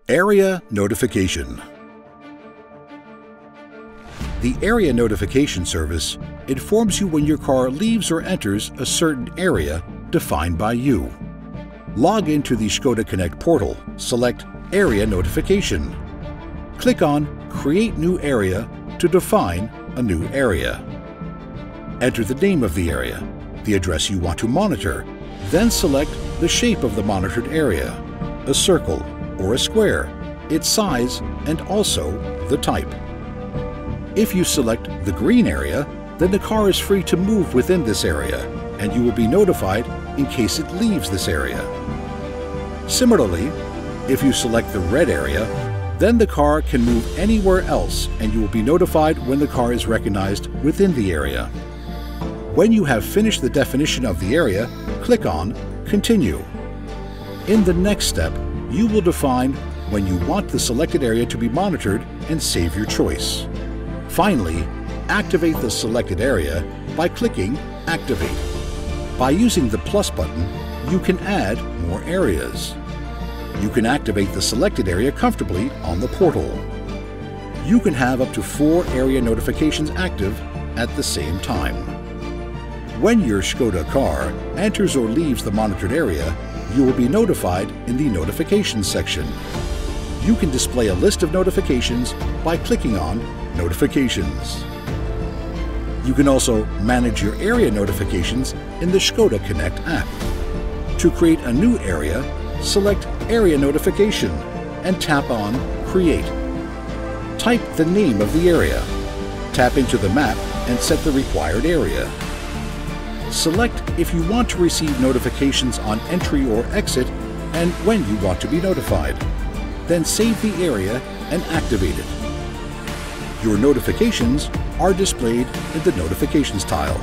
Area Notification. The Area Notification service informs you when your car leaves or enters a certain area defined by you. Log into the Škoda Connect portal, select Area Notification. Click on Create New Area to define a new area. Enter the name of the area, the address you want to monitor, then select the shape of the monitored area, a circle or a square, its size, and also the type. If you select the green area, then the car is free to move within this area, and you will be notified in case it leaves this area. Similarly, if you select the red area, then the car can move anywhere else, and you will be notified when the car is recognized within the area. When you have finished the definition of the area, click on Continue. In the next step, you will define when you want the selected area to be monitored and save your choice. Finally, activate the selected area by clicking Activate. By using the plus button, you can add more areas. You can activate the selected area comfortably on the portal. You can have up to 4 area notifications active at the same time. When your Škoda car enters or leaves the monitored area, you will be notified in the Notifications section. You can display a list of notifications by clicking on Notifications. You can also manage your area notifications in the Škoda Connect app. To create a new area, select Area Notification and tap on Create. Type the name of the area. Tap into the map and set the required area. Select if you want to receive notifications on entry or exit and when you want to be notified. Then save the area and activate it. Your notifications are displayed in the Notifications tile.